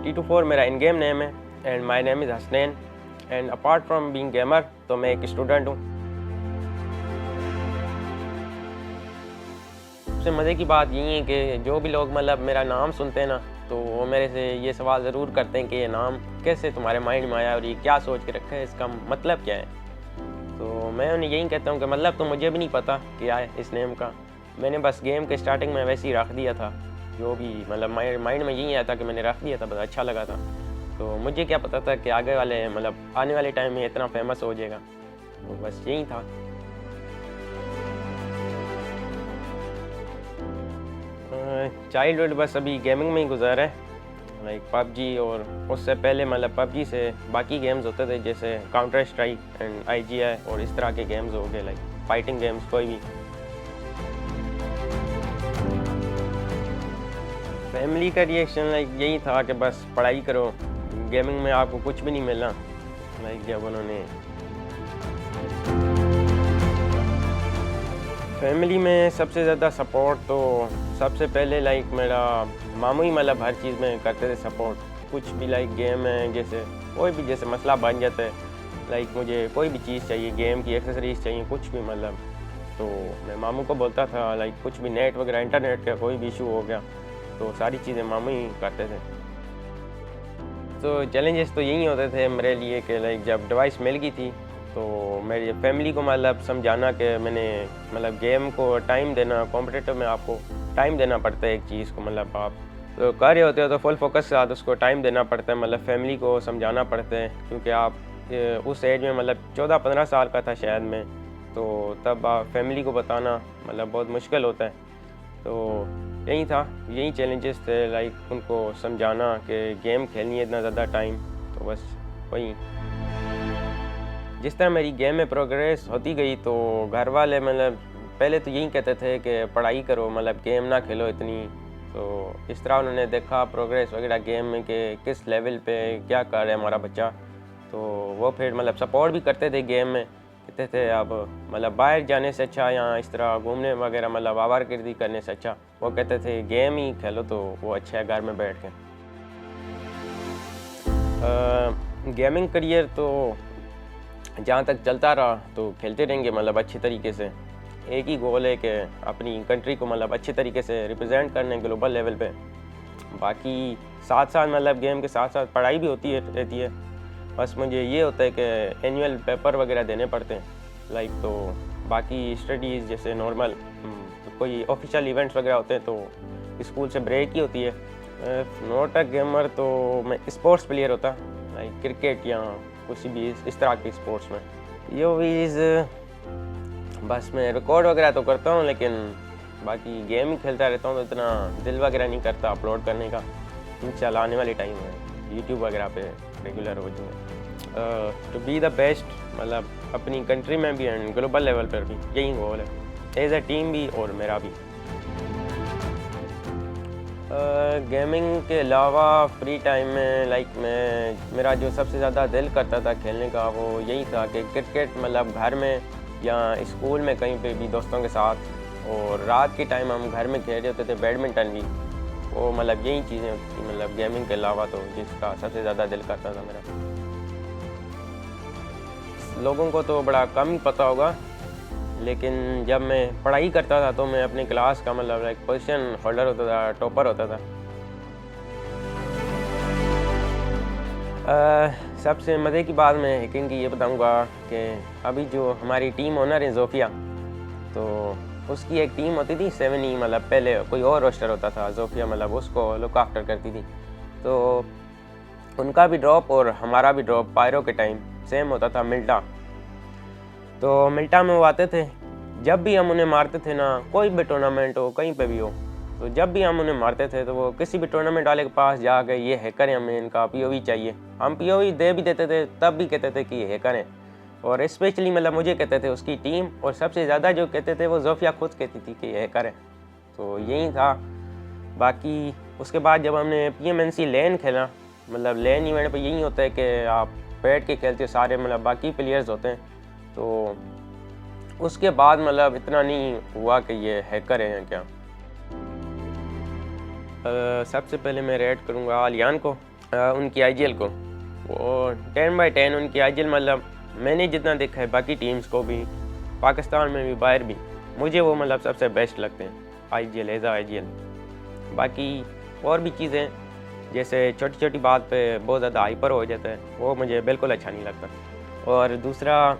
T24 मेरा इन game name है and my name is Hasnain and apart from being gamer तो मैं एक स्टूडेंट हूँ। सबसे मज़े की बात यही है कि जो भी लोग मतलब मेरा नाम सुनते हैं ना तो वो मेरे से ये सवाल ज़रूर करते हैं कि ये नाम कैसे तुम्हारे माइंड में आया और ये क्या सोच के रखा है, इसका मतलब क्या है। तो मैं उन्हें यही कहता हूँ कि मतलब तो मुझे भी नहीं पता क्या है इस नेम का, मैंने बस गेम के स्टार्टिंग में वैसे ही रख दिया था, जो भी मतलब माइंड में यही आया था कि मैंने रख दिया था, बस अच्छा लगा था। तो मुझे क्या पता था कि आगे वाले मतलब आने वाले टाइम में इतना फेमस हो जाएगा, तो बस यही था। चाइल्डहुड बस अभी गेमिंग में ही गुजारा है, लाइक पबजी, और उससे पहले मतलब पबजी से बाकी गेम्स होते थे जैसे काउंटर स्ट्राइक एंड IGI और इस तरह के गेम्स हो गए, लाइक फाइटिंग गेम्स कोई भी। फैमिली का रिएक्शन लाइक यही था कि बस पढ़ाई करो, गेमिंग में आपको कुछ भी नहीं मिलना। लाइक जब उन्होंने फैमिली में सबसे ज़्यादा सपोर्ट तो सबसे पहले लाइक मेरा मामू ही मतलब हर चीज़ में करते थे सपोर्ट। कुछ भी लाइक गेम है जैसे कोई भी जैसे मसला बन जाता है, लाइक मुझे कोई भी चीज़ चाहिए, गेम की एक्सेसरीज चाहिए, कुछ भी मतलब, तो मैं मामू को बोलता था। लाइक कुछ भी नेट वगैरह इंटरनेट का कोई भी इशू हो गया तो सारी चीज़ें मामू ही करते थे। तो चैलेंजेस तो यही होते थे मेरे लिए कि लाइक जब डिवाइस मिल गई थी तो मेरी फैमिली को मतलब समझाना कि मैंने मतलब गेम को टाइम देना, कॉम्पिटिटिव में आपको टाइम देना पड़ता है एक चीज़ को, मतलब आप तो कर रहे होते हो तो फुल फोकस के साथ उसको टाइम देना पड़ता है, मतलब फैमिली को समझाना पड़ता है, क्योंकि आप उस एज में मतलब 14-15 साल का था शायद मैं, तो तब आप फैमिली को बताना मतलब बहुत मुश्किल होता है। तो यही था, यही चैलेंजेस थे, लाइक उनको समझाना कि गेम खेलनी है इतना ज़्यादा टाइम, तो बस वही। जिस तरह मेरी गेम में प्रोग्रेस होती गई तो घर वाले मतलब पहले तो यही कहते थे कि पढ़ाई करो, मतलब गेम ना खेलो इतनी। तो इस तरह उन्होंने देखा प्रोग्रेस वगैरह गेम में कि किस लेवल पे क्या कर रहा है हमारा बच्चा, तो वो फिर मतलब सपोर्ट भी करते थे गेम में। कहते थे अब मतलब बाहर जाने से अच्छा या इस तरह घूमने वगैरह मतलब आवारगर्दी करने से अच्छा, वो कहते थे गेम ही खेलो तो वो अच्छा है घर में बैठ के। गेमिंग करियर तो जहाँ तक चलता रहा तो खेलते रहेंगे मतलब अच्छे तरीके से। एक ही गोल है कि अपनी कंट्री को मतलब अच्छे तरीके से रिप्रेजेंट करने ग्लोबल लेवल पे। बाकी साथ साथ मतलब गेम के साथ साथ पढ़ाई भी होती है रहती है। बस मुझे ये होता है कि एनुअल पेपर वगैरह देने पड़ते हैं, लाइक तो बाकी स्टडीज़ जैसे नॉर्मल कोई ऑफिशियल इवेंट्स वगैरह होते हैं तो स्कूल से ब्रेक ही होती है। नॉट अ गेमर तो मैं स्पोर्ट्स प्लेयर होता, लाइक क्रिकेट या किसी भी इस तरह के स्पोर्ट्स में। ये वीज़ बस मैं रिकॉर्ड वगैरह तो करता हूँ, लेकिन बाकी गेम ही खेलता रहता हूँ तो इतना दिल वगैरह नहीं करता अपलोड करने का। इंशाल्लाह आने वाले टाइम में यूट्यूब वगैरह पे रेगुलर हो जाऊँ। टू बी द बेस्ट मतलब अपनी कंट्री में भी एंड ग्लोबल लेवल पर भी, यही गोल है एज ए टीम भी और मेरा भी। गेमिंग के अलावा फ्री टाइम में लाइक मेरा जो सबसे ज़्यादा दिल करता था खेलने का वो यही था कि क्रिकेट, मतलब घर में या स्कूल में कहीं पे भी दोस्तों के साथ, और रात के टाइम हम घर में खेल रहे होते थे बैडमिंटन भी। वो मतलब यही चीज़ें होती थी मतलब गेमिंग के अलावा तो जिसका सबसे ज़्यादा दिल करता था मेरा। लोगों को तो बड़ा कम ही पता होगा, लेकिन जब मैं पढ़ाई करता था तो मैं अपनी क्लास का मतलब लाइक पोजीशन होल्डर होता था, टॉपर होता था। सबसे मज़े की बात मैं हैकिंग की ये बताऊंगा कि अभी जो हमारी टीम ओनर है जोफिया, तो उसकी एक टीम होती थी 7E, मतलब पहले कोई और रोस्टर होता था, जोफिया मतलब उसको लुक आफ्टर करती थी। तो उनका भी ड्रॉप और हमारा भी ड्रॉप पायरो के टाइम सेम होता था, मिल्टा। तो मिल्टा में वो आते थे, जब भी हम उन्हें मारते थे ना, कोई भी टूर्नामेंट हो कहीं पे भी हो, तो जब भी हम उन्हें मारते थे तो वो किसी भी टूर्नामेंट वाले के पास जाके ये हैकर है, हमें इनका POV चाहिए, हम POV दे भी देते थे, तब भी कहते थे कि ये हैकर है। और स्पेशली मतलब मुझे कहते थे उसकी टीम, और सबसे ज़्यादा जो कहते थे वो जोफिया खुद कहती थी कि ये हैकर है। तो यही था। बाकी उसके बाद जब हमने PMNC लैन खेला, मतलब लैन इवेंट पर यही होता है कि आप बैठ के खेलते हो, सारे मतलब बाकी प्लेयर्स होते हैं, तो उसके बाद मतलब इतना नहीं हुआ कि ये हैकर है क्या। सबसे पहले मैं रेड करूँगा आलियान को। उनकी आईजीएल को। वो 10/10 उनकी आईजीएल, मतलब मैंने जितना देखा है बाकी टीम्स को भी, पाकिस्तान में भी बाहर भी, मुझे वो मतलब सबसे बेस्ट लगते हैं आईजीएल, एज आईजीएल। बाकी और भी चीज़ें जैसे छोटी छोटी बात पे बहुत ज़्यादा हाइपर हो जाता है, वो मुझे बिल्कुल अच्छा नहीं लगता। और दूसरा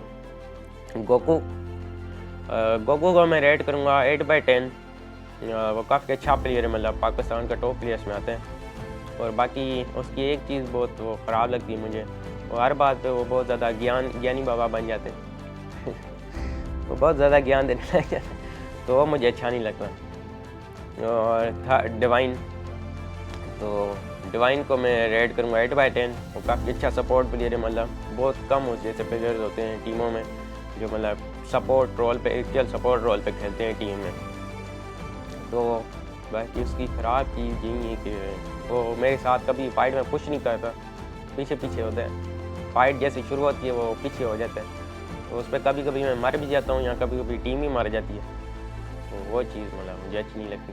गोकू, गोकू को मैं रेट करूँगा 8/10। वो काफ़ी अच्छा प्लेयर है, मतलब पाकिस्तान का टॉप प्लेयर्स में आते हैं। और बाकी उसकी एक चीज़ बहुत वो ख़राब लगती है मुझे, वो हर बात पे वो बहुत ज़्यादा ज्ञानी बाबा बन जाते हैं वो बहुत ज़्यादा ज्ञान देने लग जाते हैं, तो वो मुझे अच्छा नहीं लगता। और था डिवाइन, तो डिवाइन को मैं रेट करूँगा 8/10। वो काफ़ी अच्छा सपोर्ट प्लेयर है, मतलब बहुत कम उस जैसे प्लेयर्स होते हैं टीमों में जो मतलब सपोर्ट रोल पे, एक्चुअल सपोर्ट रोल पे खेलते हैं टीम में। तो बाकी उसकी ख़राब चीज़ यही है कि वो मेरे साथ कभी फाइट में पुश नहीं करता, पीछे पीछे होता है। फाइट जैसे शुरू होती है वो पीछे हो जाता है, तो उस पर कभी कभी मैं मर भी जाता हूँ या कभी कभी टीम ही मर जाती है, तो वो चीज़ मतलब मुझे अच्छी नहीं लगती।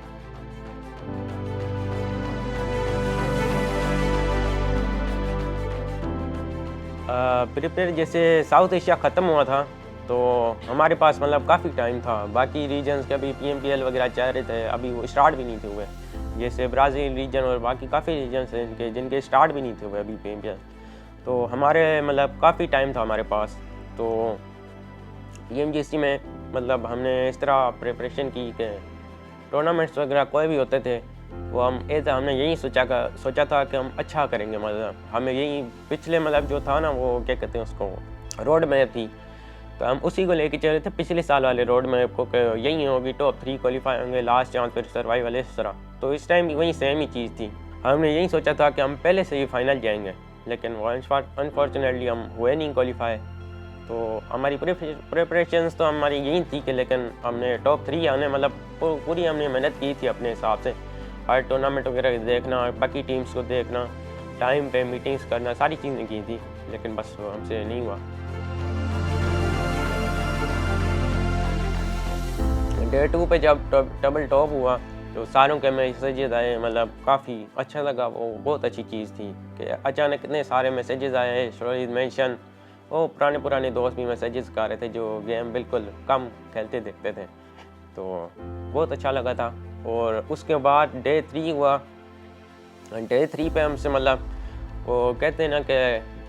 प्रिपेयर जैसे साउथ एशिया ख़त्म हुआ था तो हमारे पास मतलब काफ़ी टाइम था। बाकी रीजन्स के अभी PMPL वगैरह चल रहे थे, अभी वो स्टार्ट भी नहीं थे हुए, जैसे ब्राज़ील रीजन और बाकी काफ़ी रीजन्स हैं जिनके स्टार्ट भी नहीं थे हुए अभी PMPL। तो हमारे मतलब काफ़ी टाइम था हमारे पास, तो PMGC में मतलब हमने इस तरह प्रिपरेशन की कि टूर्नामेंट्स वगैरह कोई भी होते थे वो हमने यही सोचा था कि हम अच्छा करेंगे। मतलब हमें यही पिछले मतलब जो था ना, वो क्या कहते हैं उसको, रोड मैप थी, तो हम उसी को लेके चल रहे थे पिछले साल वाले रोड मैप को, कि यही होगी टॉप 3 क्वालिफाई होंगे, लास्ट चांस फिर सर्वाइवल, इस तरह। तो इस टाइम भी वही सेम ही चीज़ थी, हमने यही सोचा था कि हम पहले से ही फाइनल जाएंगे, लेकिन वो अनफॉर्चुनेटली हम हुए नहीं क्वालिफाई। तो हमारी प्रिपरेशंस तो हमारी यही थी कि लेकिन हमने टॉप 3 आने, मतलब पूरी हमने मेहनत की थी अपने हिसाब से, हर टूर्नामेंट वगैरह देखना, बाकी टीम्स को देखना, टाइम पे मीटिंग्स करना, सारी चीज़ें की थी, लेकिन बस हमसे नहीं हुआ। डे 2 पे जब डबल टॉप हुआ तो सारों के मैसेजेस आए, मतलब काफ़ी अच्छा लगा, वो बहुत अच्छी चीज़ थी कि अचानक इतने सारे मैसेजेस आए, स्टोरीज मेंशन, वो पुराने दोस्त भी मैसेजेस कर रहे थे जो गेम बिल्कुल कम खेलते देखते थे, तो बहुत अच्छा लगा था। और उसके बाद डे 3 हुआ, डे 3 पे हमसे मतलब वो कहते हैं ना कि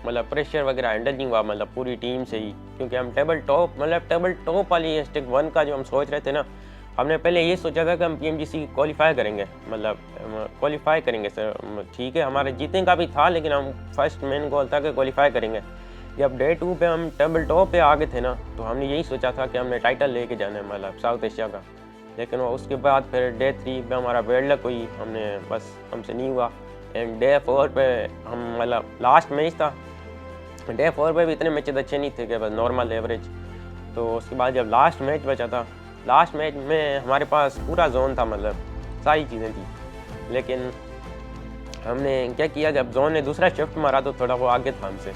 मतलब प्रेशर वगैरह हैंडल नहीं हुआ, मतलब पूरी टीम से ही, क्योंकि हम टेबल टॉप वाली स्टिक 1 का जो हम सोच रहे थे ना, हमने पहले ये सोचा था कि हम PMGC क्वालिफाई करेंगे, मतलब क्वालिफाई करेंगे सर, ठीक है हमारे जीतने का भी था, लेकिन हम फर्स्ट मेन गोल था कि क्वालिफाई करेंगे। जब डे 2 पे हम टेबल टॉप पे आ गए थे ना, तो हमने यही सोचा था कि हमने टाइटल लेके जाना है, मतलब साउथ एशिया का। लेकिन वो उसके बाद फिर डे 3 पे हमारा बेड लक हुई, हमसे नहीं हुआ। एंड डे 4 पे हम मतलब लास्ट मैच था, डे 4 पे भी इतने मैचेस अच्छे नहीं थे कि बस नॉर्मल एवरेज। तो उसके बाद जब लास्ट मैच बचा था, लास्ट मैच में हमारे पास पूरा जोन था, मतलब सारी चीज़ें थी, लेकिन हमने क्या किया, जब जोन ने दूसरा शिफ्ट मारा तो थोड़ा वो आगे था हमसे,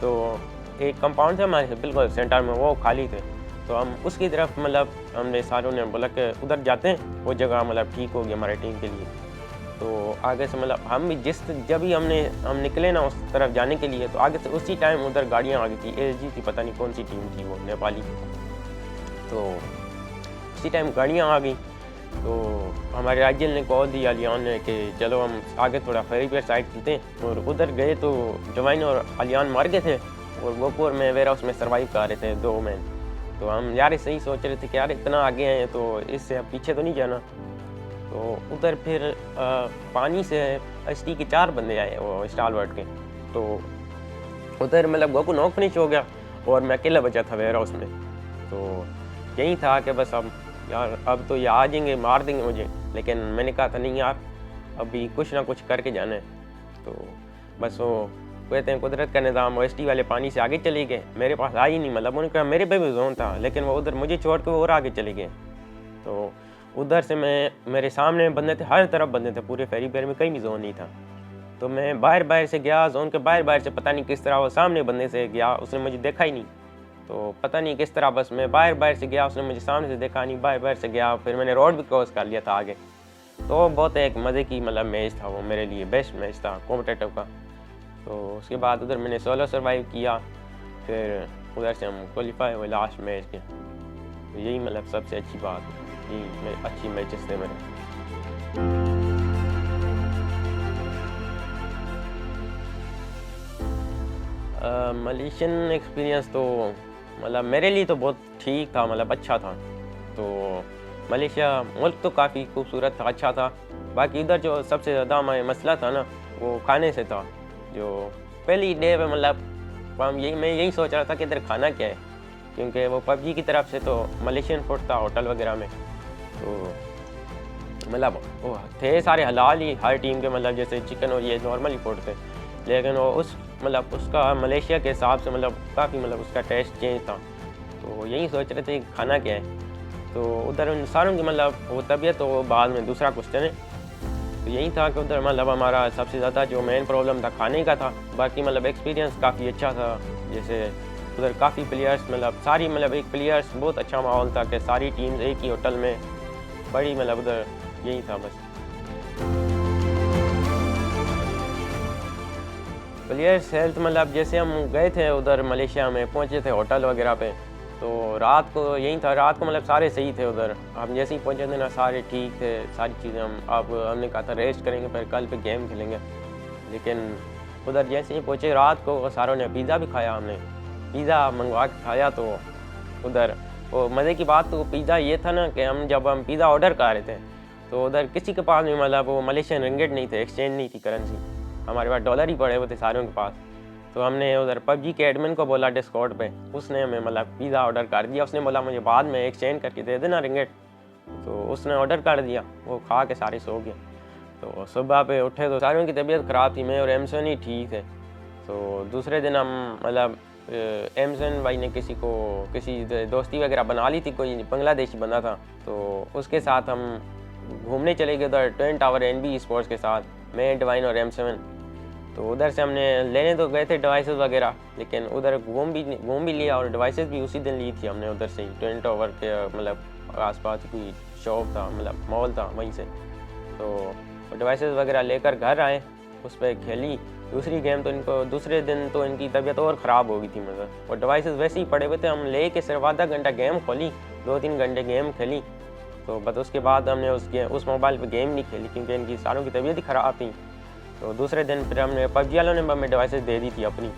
तो एक कंपाउंड था हमारे बिल्कुल सेंटर में, वो खाली थे, तो हम उसकी तरफ मतलब हमने सारों ने बोला कि उधर जाते हैं, वो जगह मतलब ठीक होगी हमारे टीम के लिए। तो आगे से मतलब हम भी जब भी हम निकले ना उस तरफ जाने के लिए, तो आगे से उसी टाइम उधर गाड़ियाँ आ गई थी, ASG थी, पता नहीं कौन सी टीम थी वो, नेपाली। तो उसी टाइम गाड़ियाँ आ गई, तो हमारे राज्य ने कॉल दी अलियान ने कि चलो हम आगे थोड़ा फेरीपेर साइड चलते हैं, और उधर गए तो डिवाइन और अलियान मार गए थे, और गोपुर में वेयर हाउस में सर्वाइव कर रहे थे 2 मैन। तो हम यार सही सोच रहे थे कि यार इतना आगे हैं तो इससे अब पीछे तो नहीं जाना। तो उधर फिर पानी से SD के 4 बंदे आए, वो स्टालवर्ट के, तो उधर मतलब गोकू नॉक फिनिश हो गया और मैं अकेला बचा था वेयर हाउस में। तो यही था कि बस अब तो ये आ जाएंगे, मार देंगे मुझे, लेकिन मैंने कहा था नहीं यार, अभी कुछ ना कुछ करके जाना है। तो बस वो कहते हैं कुदरत का निज़ाम, वो SD वाले पानी से आगे चले गए, मेरे पास आ ही नहीं, मतलब उन्होंने कहा मेरे पे भी जोन था, लेकिन वो उधर मुझे छोड़ के और आगे चले गए। तो उधर से मेरे सामने बंदे थे, हर तरफ बंदे थे, पूरे फेरीपेर में कहीं भी जोन नहीं था। तो मैं बाहर से गया, जोन के बाहर से पता नहीं किस तरह वो सामने बंदे से गया, उसने मुझे देखा ही नहीं, तो पता नहीं किस तरह बस मैं बाहर से गया, उसने मुझे सामने से देखा नहीं, बाहर से गया, फिर मैंने रोड भी क्रॉस कर लिया था आगे। तो बहुत एक मज़े की मतलब मैच था वो, मेरे लिए बेस्ट मैच था कॉम्पिटिटिव का। तो उसके बाद उधर मैंने सोलो सर्वाइव किया, फिर उधर से हम क्वालिफाई हुए लास्ट मैच के। तो यही मतलब सबसे अच्छी बात, यही अच्छी मैचेस थे मेरे। मलेशियन एक्सपीरियंस तो मतलब मेरे लिए तो बहुत ठीक था, मतलब अच्छा था। तो मलेशिया मुल्क तो काफ़ी खूबसूरत था, अच्छा था। बाकी इधर जो सबसे ज़्यादा हमारा मसला था ना, वो खाने से था। जो पहली डे पे मतलब मैं यही सोच रहा था कि इधर खाना क्या है, क्योंकि वो पबजी की तरफ से तो मलेशियन फूड था होटल वगैरह में। तो मतलब वो थे सारे हलाल ही हर टीम के, मतलब जैसे चिकन और ये नॉर्मल ही फूड थे, लेकिन वो मतलब उसका मलेशिया के हिसाब से मतलब काफ़ी मतलब उसका टेस्ट चेंज था। तो यही सोच रहे थे कि खाना क्या है। तो उधर उन सारों की मतलब वो तबीयत तो बाद में दूसरा क्वेश्चन है। तो यही था कि उधर मतलब हमारा सबसे ज़्यादा जो मेन प्रॉब्लम था खाने का था। बाकी मतलब एक्सपीरियंस काफ़ी अच्छा था। जैसे उधर काफ़ी प्लेयर्स मतलब सारी मतलब एक प्लेयर्स बहुत अच्छा माहौल था कि सारी टीम्स एक ही होटल में बड़ी, मतलब उधर यही था बस। प्लेयर्स हेल्थ मतलब जैसे हम गए थे उधर मलेशिया में, पहुँचे थे होटल वगैरह पे, तो रात को यही था, रात को मतलब सारे सही थे उधर। हम जैसे ही पहुँचे थे ना सारे ठीक थे, सारी चीज़ें हमने कहा था रेस्ट करेंगे फिर कल पे गेम खेलेंगे। लेकिन उधर जैसे ही पहुँचे रात को सारों ने पिज़्ज़ा भी खाया, हमने पिज़्ज़ा मंगवा के खाया। तो उधर वो मज़े की बात तो पिज़्ज़ा ये था ना कि जब हम पिज़्ज़ा ऑर्डर कर रहे थे तो उधर किसी के पास भी मतलब वो मलेशियन रिंगिट नहीं थे, एक्सचेंज नहीं थी करेंसी, हमारे पास डॉलर ही पड़े हुए थे सारों के पास। तो हमने उधर पबजी के एडमिन को बोला डिस्कॉर्ड पे, उसने हमें मतलब पिज़्ज़ा ऑर्डर कर दिया। उसने बोला मुझे बाद में एक्सचेंज करके दे देना रिंगिट, तो उसने ऑर्डर कर दिया, वो खा के सारे सो गए। तो सुबह पे उठे तो सारों की तबीयत ख़राब थी, मैं और एमसन ही ठीक थे। तो दूसरे दिन हम मतलब एमसन भाई ने किसी दोस्ती वगैरह बना ली थी, कोई बांग्लादेशी बंदा था, तो उसके साथ हम घूमने चले गए उधर ट्विन टावर NB स्पोर्ट्स के साथ, मैं डिवाइन और M7। तो उधर से हमने लेने तो गए थे डिवाइसेस वगैरह, लेकिन उधर घूम भी लिया और डिवाइसेस भी उसी दिन ली थी हमने उधर से ही, ट्विन टावर के मतलब आसपास कोई शॉप था, मतलब मॉल था वहीं से। तो डिवाइसेस वगैरह लेकर घर आए, उस पर खेली दूसरी गेम। तो दूसरे दिन तो इनकी तबीयत और ख़राब हो गई थी मतलब, और डिवाइसेस वैसे ही पड़े हुए थे। हम ले के सिर्फ आधा घंटा गेम खोली, 2-3 घंटे गेम खेली, तो बस उसके बाद हमने उस मोबाइल पे गेम नहीं खेली क्योंकि इनकी सारों की तबीयत ही ख़राब थी। तो दूसरे दिन फिर हमने पबजी वालों ने हमें डिवाइसेस दे दी थी अपनी,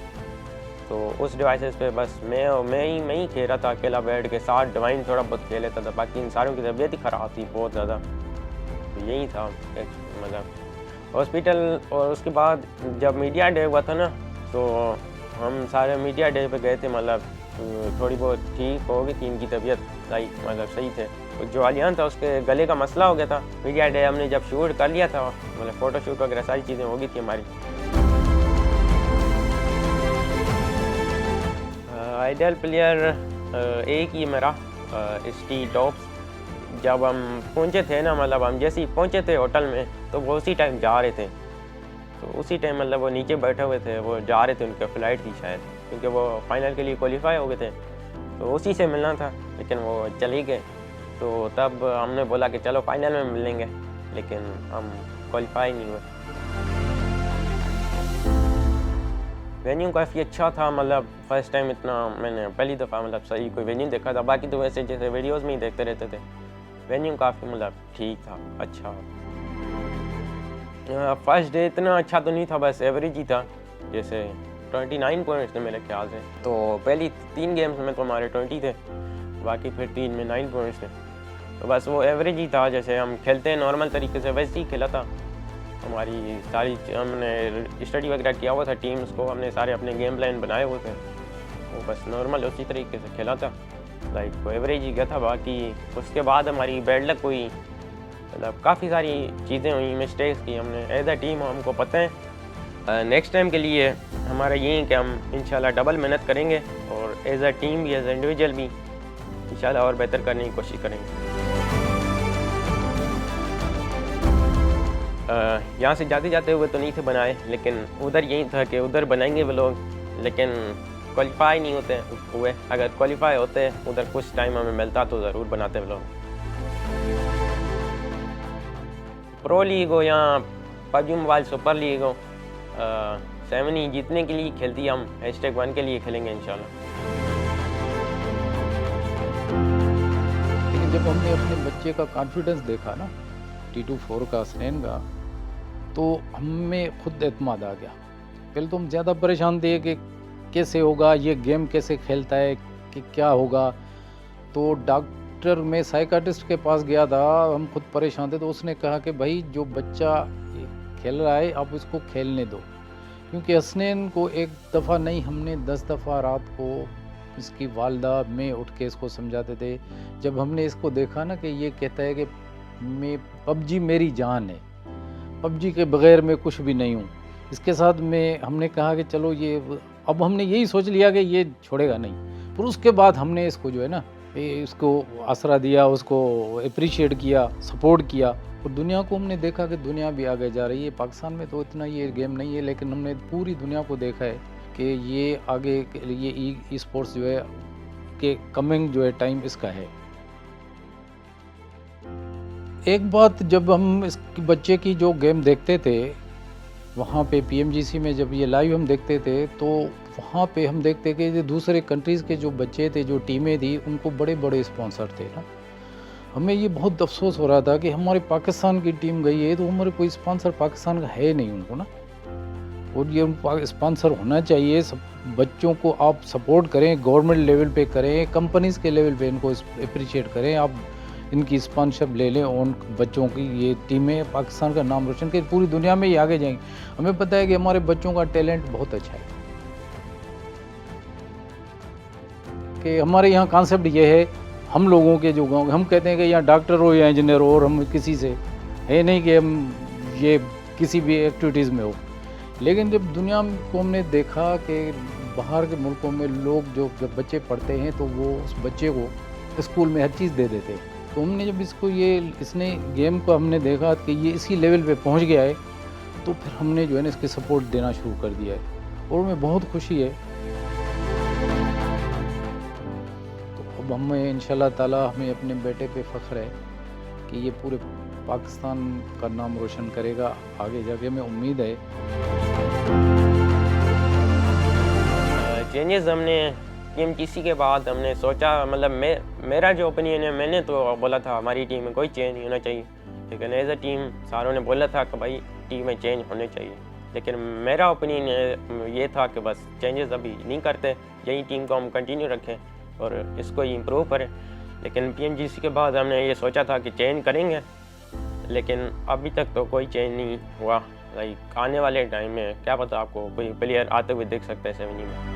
तो उस डिवाइसेस पे बस मैं ही खेल रहा था अकेला बैठ के, साथ डिवाइन थोड़ा बहुत खेल लेता था, बाकी इन सारों की तबीयत ही ख़राब थी बहुत ज़्यादा। तो यही था मतलब हॉस्पिटल। और उसके बाद जब मीडिया डे हुआ था ना, तो हम सारे मीडिया डे पे गए थे, मतलब थोड़ी बहुत ठीक हो गई थी इनकी तबीयत, लाइक मतलब सही थे। तो जो आलियान था उसके गले का मसला हो गया था। मीडिया डे हमने जब शूट कर लिया था, मतलब फ़ोटो शूट वगैरह सारी चीज़ें हो गई थी हमारी। आइडियल प्लेयर एक ही मेरा ST टॉप्स। जब हम पहुँचे थे ना, मतलब हम जैसे ही पहुँचे थे होटल में, तो वो उसी टाइम जा रहे थे। तो उसी टाइम मतलब वो नीचे बैठे हुए थे, वो जा रहे थे, उनकी फ़्लाइट थी शायद, क्योंकि वो फाइनल के लिए क्वालिफाई हो गए थे, तो उसी से मिलना था, लेकिन वो चले गए। तो तब हमने बोला कि चलो फाइनल में मिलेंगे, लेकिन हम क्वालिफाई नहीं हुए। वेन्यू काफ़ी अच्छा था, मतलब फ़र्स्ट टाइम इतना मैंने पहली दफ़ा मतलब सही कोई वेन्यू देखा था। बाकी तो वैसे जैसे वीडियोज़ में ही देखते रहते थे। वेन्यू काफ़ी मतलब ठीक था, अच्छा। फर्स्ट डे इतना अच्छा तो नहीं था, बस एवरेज ही था। जैसे 29 पॉइंट्स थे मेरे ख्याल से। तो पहली 3 गेम्स में तो हमारे 20 थे, बाकी फिर 3 में 9 पॉइंट्स थे। तो बस वो एवरेज ही था, जैसे हम खेलते हैं नॉर्मल तरीके से वैसे ही खेला था। हमारी सारी हमने स्टडी वगैरह किया हुआ था, टीम्स को हमने सारे अपने गेम प्लान बनाए हुए थे, वो बस नॉर्मल उसी तरीके से खेला था, लाइक वो एवरेज ही गया था। बाकी उसके बाद हमारी बैड लक हुई, मतलब काफ़ी सारी चीज़ें हुई, मिस्टेक्स की हमने एज अ टीम, हमको पता है। नेक्स्ट टाइम के लिए हमारा यही है कि हम इंशाल्लाह डबल मेहनत करेंगे और एज अ टीम भी एज अ इंडिविजुअल भी इंशाल्लाह और बेहतर करने की कोशिश करेंगे। यहाँ से जाते हुए तो नहीं थे बनाए, लेकिन उधर यही था कि उधर बनाएंगे वो लोग, लेकिन क्वालिफाई नहीं होते हुए। अगर क्वालिफाई होते उधर कुछ टाइम हमें मिलता तो ज़रूर बनाते वो लोग। प्रो लीग हो या पबजी मोबाइल सुपर लीग हो, 7 ही जीतने के लिए खेलती है, हम #1 के लिए खेलेंगे इंशाल्लाह। लेकिन जब हमने अपने बच्चे का कॉन्फिडेंस देखा ना, T24 का, हसनैन का, तो हमें खुद एतमाद आ गया। पहले तो हम ज़्यादा परेशान थे कि कैसे होगा, ये गेम कैसे खेलता है, कि क्या होगा। तो डॉक्टर, मैं साइकाट्रिस्ट के पास गया था, हम खुद परेशान थे। तो उसने कहा कि भाई जो बच्चा खेल रहा है आप उसको खेलने दो, क्योंकि हसनैन को एक दफ़ा नहीं, हमने 10 दफ़ा रात को इसकी वालदा में उठ के इसको समझाते थे। जब हमने इसको देखा ना कि ये कहता है कि मैं पबजी मेरी जान है, पबजी के बगैर मैं कुछ भी नहीं हूँ, इसके साथ में हमने कहा कि चलो ये, अब हमने यही सोच लिया कि ये छोड़ेगा नहीं। फिर उसके बाद हमने इसको जो है ना, इसको आसरा दिया, उसको अप्रिशिएट किया, सपोर्ट किया। और दुनिया को हमने देखा कि दुनिया भी आगे जा रही है। पाकिस्तान में तो इतना ये गेम नहीं है, लेकिन हमने पूरी दुनिया को देखा है कि ये आगे के लिए ई स्पोर्ट्स जो है कि कमिंग जो है टाइम इसका है। एक बात, जब हम इस बच्चे की जो गेम देखते थे वहाँ पे PMGC में, जब ये लाइव हम देखते थे, तो वहाँ पे हम देखते कि जो दूसरे कंट्रीज़ के जो बच्चे थे, जो टीमें थी, उनको बड़े बड़े स्पॉन्सर थे ना। हमें ये बहुत अफसोस हो रहा था कि हमारे पाकिस्तान की टीम गई है तो हमारे कोई स्पॉन्सर पाकिस्तान का है नहीं उनको ना। और ये उनको स्पॉन्सर होना चाहिए। सब बच्चों को आप सपोर्ट करें, गवर्नमेंट लेवल पे करें, कंपनीज़ के लेवल पे इनको अप्रिशिएट करें, आप इनकी स्पॉन्सरशिप ले लें। उन बच्चों की ये टीमें पाकिस्तान का नाम रोशन करें, पूरी दुनिया में ये आगे जाएंगे। हमें पता है कि हमारे बच्चों का टैलेंट बहुत अच्छा है। कि हमारे यहाँ कॉन्सेप्ट ये है, हम लोगों के जो गाँव, हम कहते हैं कि यहाँ डॉक्टर हो या इंजीनियर हो, और हम किसी से है नहीं कि हम ये किसी भी एक्टिविटीज़ में हो। लेकिन जब दुनिया को हमने देखा कि बाहर के मुल्कों में लोग, जो जब बच्चे पढ़ते हैं तो वो उस बच्चे को स्कूल में हर चीज़ दे देते हैं। तो हमने जब इसने गेम को हमने देखा कि ये इसी लेवल पे पहुंच गया है, तो फिर हमने जो है ना इसके सपोर्ट देना शुरू कर दिया है, और हमें बहुत खुशी है। तो अब हमें इंशाल्लाह ताला, हमें अपने बेटे पे फ़ख्र है कि ये पूरे पाकिस्तान का नाम रोशन करेगा आगे जाके, हमें उम्मीद है। चेंजेस हमने PMGC के बाद हमने सोचा, मतलब मेरा जो ओपिनियन है, मैंने तो बोला था हमारी टीम में कोई चेंज नहीं होना चाहिए, लेकिन एज अ टीम सारों ने बोला था कि भाई टीम में चेंज होने चाहिए। लेकिन मेरा ओपिनियन ये था कि बस चेंजेस अभी नहीं करते, यही टीम को हम कंटिन्यू रखें और इसको इम्प्रूव करें। लेकिन PMGC के बाद हमने ये सोचा था कि चेंज करेंगे, लेकिन अभी तक तो कोई चेंज नहीं हुआ। लाइक आने वाले टाइम में क्या पता आपको कोई प्लेयर आते हुए देख सकते हैं 7 में।